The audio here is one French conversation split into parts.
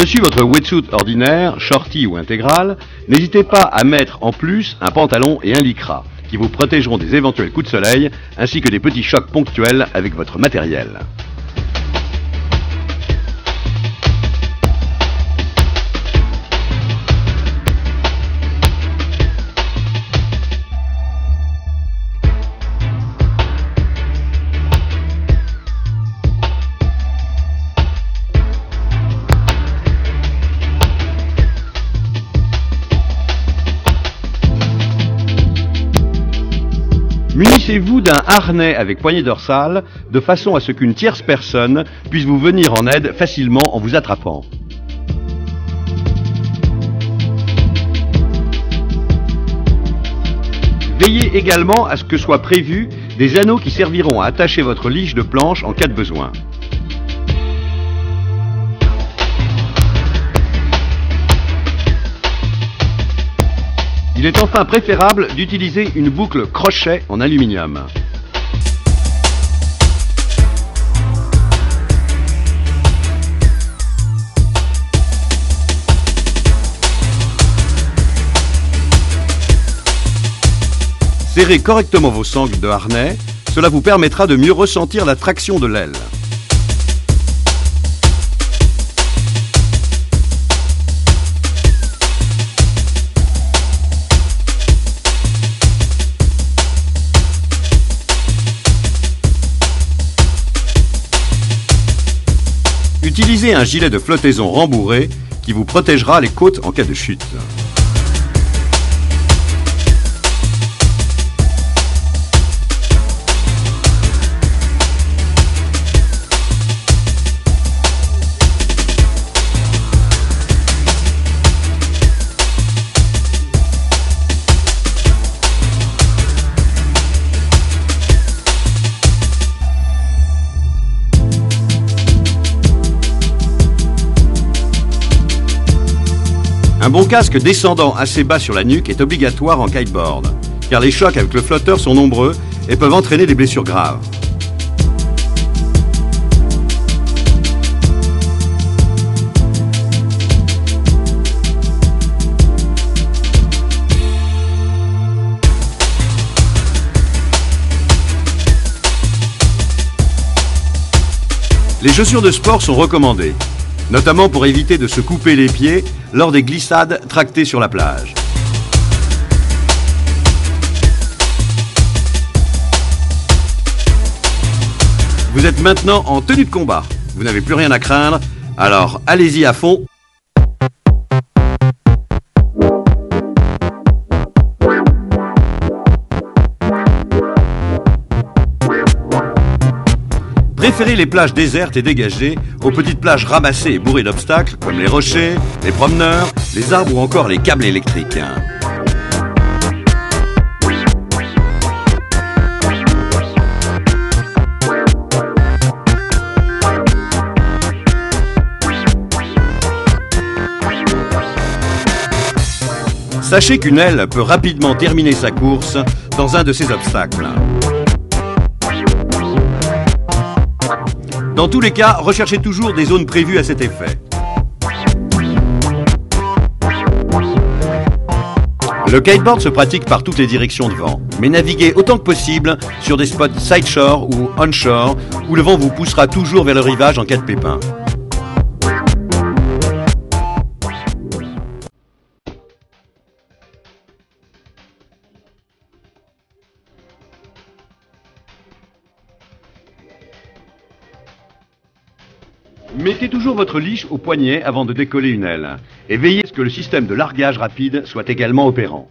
Par-dessus votre wetsuit ordinaire, shorty ou intégral, n'hésitez pas à mettre en plus un pantalon et un lycra, qui vous protégeront des éventuels coups de soleil, ainsi que des petits chocs ponctuels avec votre matériel. Munissez-vous d'un harnais avec poignée dorsale, de façon à ce qu'une tierce personne puisse vous venir en aide facilement en vous attrapant. Veillez également à ce que soient prévus des anneaux qui serviront à attacher votre lige de planche en cas de besoin. Il est enfin préférable d'utiliser une boucle crochet en aluminium. Serrez correctement vos sangles de harnais, cela vous permettra de mieux ressentir la traction de l'aile. Utilisez un gilet de flottaison rembourré qui vous protégera les côtes en cas de chute. Un bon casque descendant assez bas sur la nuque est obligatoire en kiteboard, car les chocs avec le flotteur sont nombreux et peuvent entraîner des blessures graves. Les chaussures de sport sont recommandées, notamment pour éviter de se couper les pieds lors des glissades tractées sur la plage. Vous êtes maintenant en tenue de combat. Vous n'avez plus rien à craindre, alors allez-y à fond. Préférez les plages désertes et dégagées aux petites plages ramassées et bourrées d'obstacles comme les rochers, les promeneurs, les arbres ou encore les câbles électriques. Sachez qu'une aile peut rapidement terminer sa course dans un de ces obstacles. Dans tous les cas, recherchez toujours des zones prévues à cet effet. Le kiteboard se pratique par toutes les directions de vent, mais naviguez autant que possible sur des spots sideshore ou onshore où le vent vous poussera toujours vers le rivage en cas de pépin. Mettez toujours votre leash au poignet avant de décoller une aile et veillez à ce que le système de largage rapide soit également opérant.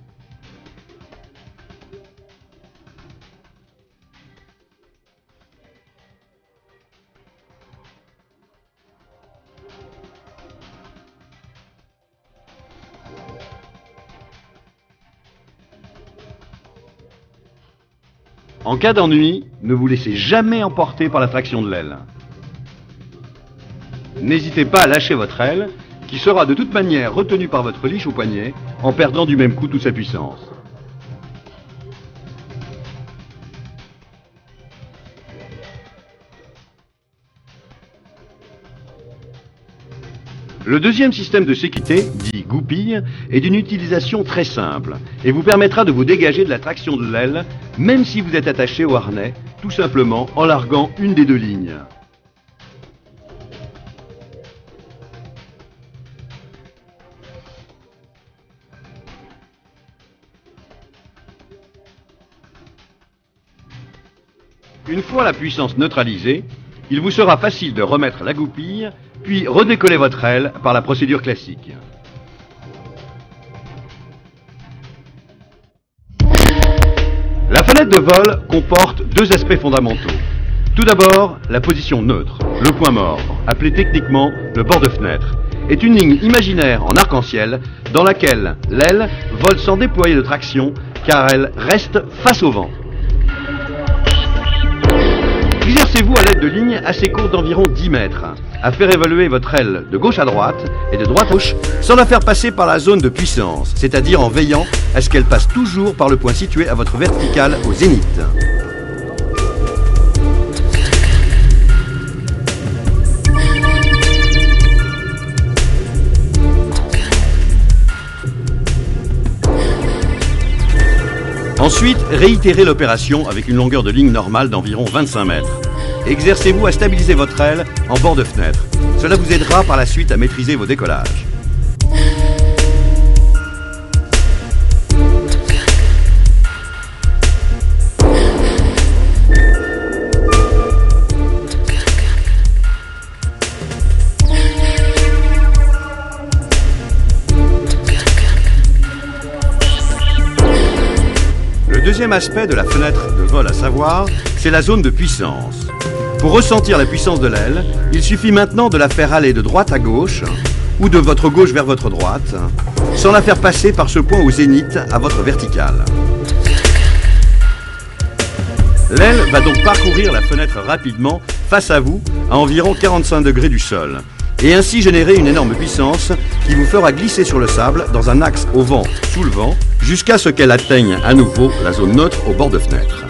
En cas d'ennui, ne vous laissez jamais emporter par la traction de l'aile. N'hésitez pas à lâcher votre aile, qui sera de toute manière retenue par votre leash au poignet, en perdant du même coup toute sa puissance. Le deuxième système de sécurité, dit goupille, est d'une utilisation très simple et vous permettra de vous dégager de la traction de l'aile, même si vous êtes attaché au harnais, tout simplement en larguant une des deux lignes. Une fois la puissance neutralisée, il vous sera facile de remettre la goupille, puis redécoller votre aile par la procédure classique. La fenêtre de vol comporte deux aspects fondamentaux. Tout d'abord, la position neutre, le point mort, appelé techniquement le bord de fenêtre, est une ligne imaginaire en arc-en-ciel dans laquelle l'aile vole sans déployer de traction car elle reste face au vent. Exercez-vous à l'aide de lignes assez courtes d'environ 10 mètres, à faire évoluer votre aile de gauche à droite et de droite à gauche sans la faire passer par la zone de puissance, c'est-à-dire en veillant à ce qu'elle passe toujours par le point situé à votre verticale au zénith. Ensuite, réitérez l'opération avec une longueur de ligne normale d'environ 25 mètres. Exercez-vous à stabiliser votre aile en bord de fenêtre. Cela vous aidera par la suite à maîtriser vos décollages. Le deuxième aspect de la fenêtre de vol à savoir, c'est la zone de puissance. Pour ressentir la puissance de l'aile, il suffit maintenant de la faire aller de droite à gauche ou de votre gauche vers votre droite, sans la faire passer par ce point au zénith à votre verticale. L'aile va donc parcourir la fenêtre rapidement face à vous à environ 45 degrés du sol et ainsi générer une énorme puissance qui vous fera glisser sur le sable dans un axe au vent sous le vent jusqu'à ce qu'elle atteigne à nouveau la zone neutre au bord de fenêtre.